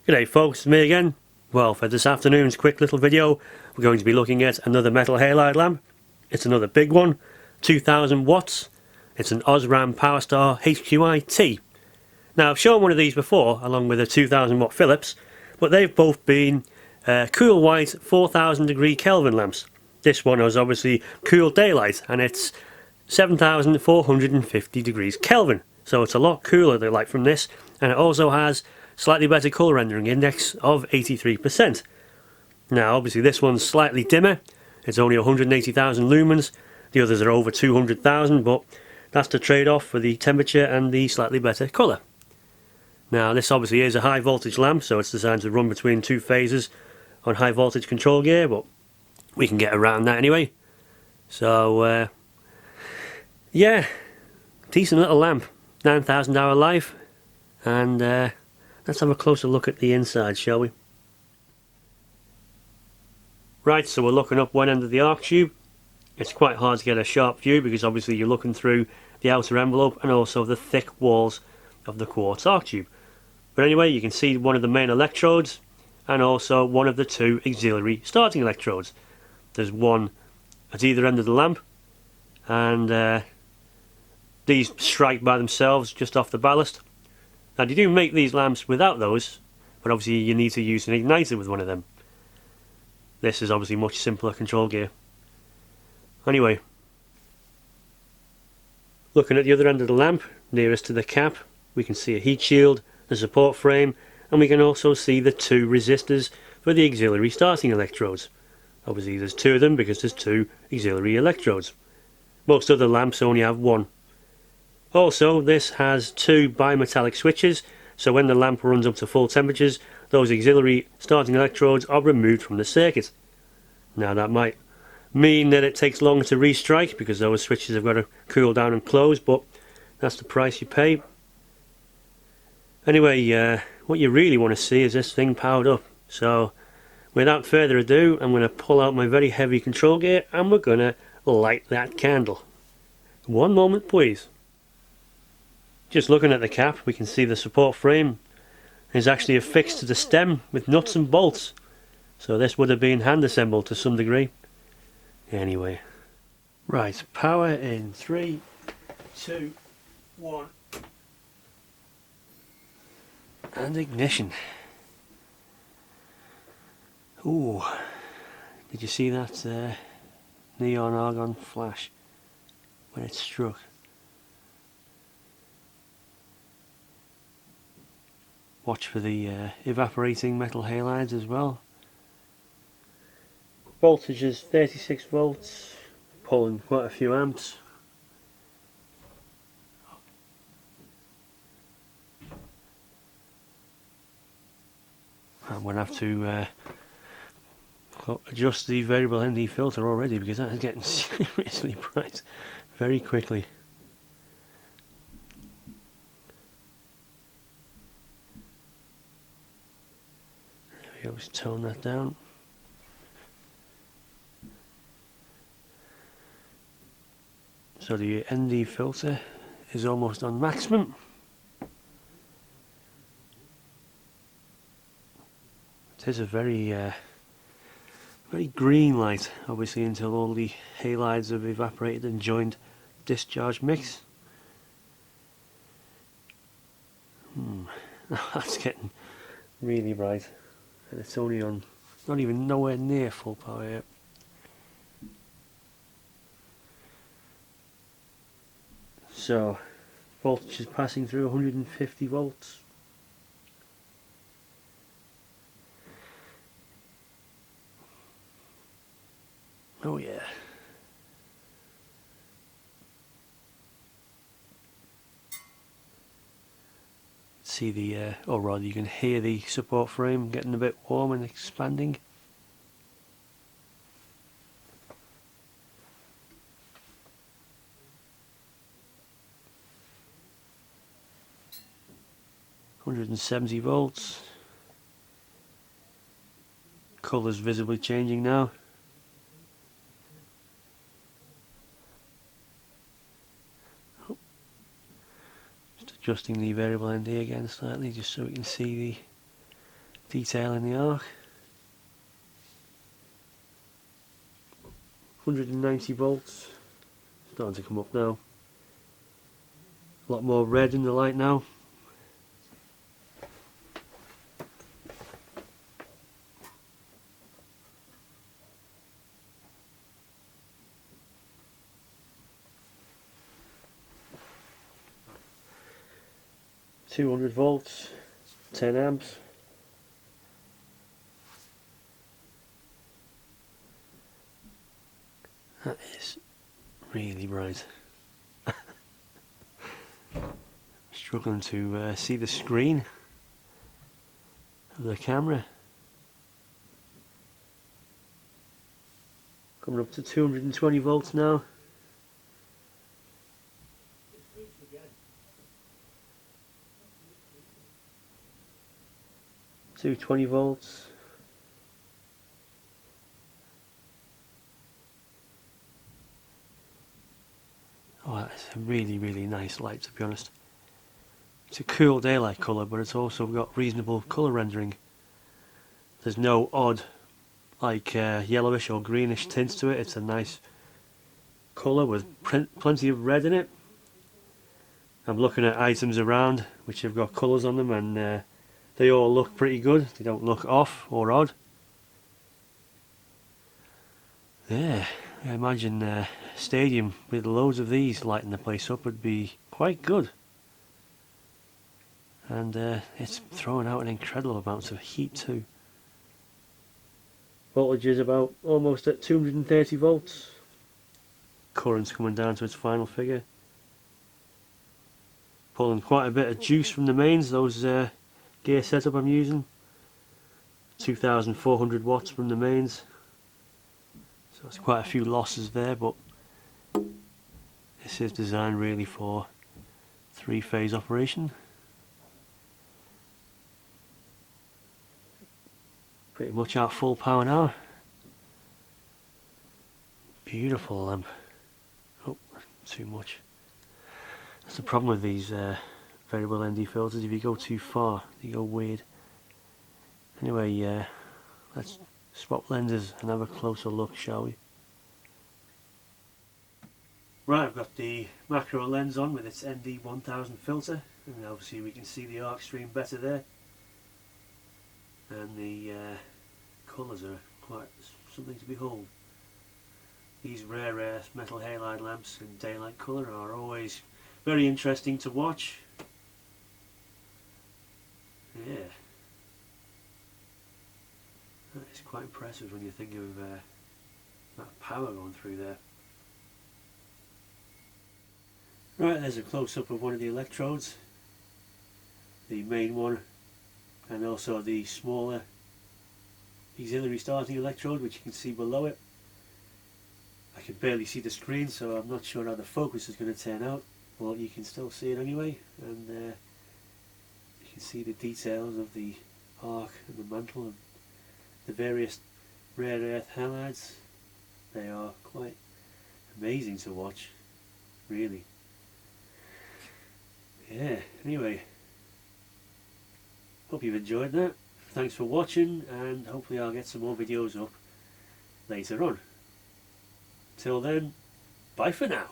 G'day folks, it's me again. Well, for this afternoon's quick little video, we're going to be looking at another metal halide lamp. It's another big one, 2000 watts. It's an Osram PowerStar HQI-T. Now I've shown one of these before, along with a 2000 watt Philips, but they've both been cool white 4000 degree Kelvin lamps. This one is obviously cool daylight, and it's 7450 degrees Kelvin. So it's a lot cooler than like from this, and it also has slightly better colour rendering index of 83%. Now obviously this one's slightly dimmer, it's only 180,000 lumens, the others are over 200,000, but that's the trade-off for the temperature and the slightly better colour. Now this obviously is a high voltage lamp, so it's designed to run between two phases on high voltage control gear, but we can get around that anyway. So yeah, decent little lamp, 9,000 hour life, and let's have a closer look at the inside, shall we? Right, so we're looking up one end of the arc tube. It's quite hard to get a sharp view because obviously you're looking through the outer envelope and also the thick walls of the quartz arc tube. But anyway, you can see one of the main electrodes and also one of the two auxiliary starting electrodes. There's one at either end of the lamp, and these strike by themselves just off the ballast. Now you do make these lamps without those, but obviously you need to use an igniter with one of them. This is obviously much simpler control gear. Anyway, looking at the other end of the lamp, nearest to the cap, we can see a heat shield, the support frame, and we can also see the two resistors for the auxiliary starting electrodes. Obviously there's two of them because there's two auxiliary electrodes. Most other lamps only have one. Also, this has two bimetallic switches, so when the lamp runs up to full temperatures, those auxiliary starting electrodes are removed from the circuit. Now that might mean that it takes longer to restrike because those switches have got to cool down and close, but that's the price you pay. Anyway, what you really want to see is this thing powered up. So without further ado, I'm going to pull out my very heavy control gear and we're going to light that candle. One moment please. Just looking at the cap, we can see the support frame is actually affixed to the stem with nuts and bolts. So this would have been hand assembled to some degree. Anyway. Right, power in 3, 2, 1. And ignition. Ooh, did you see that neon argon flash when it struck? Watch for the evaporating metal halides as well. Voltage is 36 volts, pulling quite a few amps. I'm going to have to adjust the variable ND filter already because that is getting seriously bright very quickly. Let's tone that down. So the ND filter is almost on maximum. It is a very very green light, obviously, until all the halides have evaporated and joined discharge mix. That's getting really bright. And it's only on, not even nowhere near full power yet. So, voltage is passing through 150 volts. Oh yeah. See the, or rather you can hear the support frame getting a bit warm and expanding. $170 volts. Colour's visibly changing now. Just adjusting the variable ND again slightly, just so we can see detail in the arc. 190 volts, starting to come up now. A lot more red in the light now. .200 volts, 10 amps. That is really bright. Struggling to see the screen of the camera. Coming up to 220 volts now. 220 volts. Oh, that's a really, really nice light, to be honest. It's a cool daylight colour, but it's also got reasonable colour rendering. There's no odd, like yellowish or greenish tints to it. It's a nice colour with plenty of red in it. I'm looking at items around which have got colours on them, and they all look pretty good. They don't look off or odd. Yeah, I imagine a stadium with loads of these lighting the place up would be quite good. And it's throwing out an incredible amount of heat too. Voltage is about almost at 230 volts. Current's coming down to its final figure. Pulling quite a bit of juice from the mains, those gear setup I'm using. 2400 watts from the mains. So it's quite a few losses there, but this is designed really for 3-phase operation. Pretty much out full power now. Beautiful lamp. Oh, too much. That's the problem with these variable ND filters. If you go too far, they go weird. Anyway, let's swap lenses and have a closer look, shall we? Right, I've got the macro lens on with its ND 1000 filter, and obviously we can see the arc stream better there. And the colours are quite something to behold. These rare earth metal halide lamps in daylight colour are always very interesting to watch. Yeah, that is quite impressive when you think of that power going through there. Right, there's a close-up of one of the electrodes, the main one, and also the smaller auxiliary starting electrode, which you can see below it. I can barely see the screen, so I'm not sure how the focus is going to turn out, but you can still see it anyway, and you can see the details of the arc and the mantle and the various rare earth halides. They are quite amazing to watch, really. Yeah, anyway, hope you've enjoyed that. Thanks for watching, and hopefully I'll get some more videos up later on. Till then, bye for now.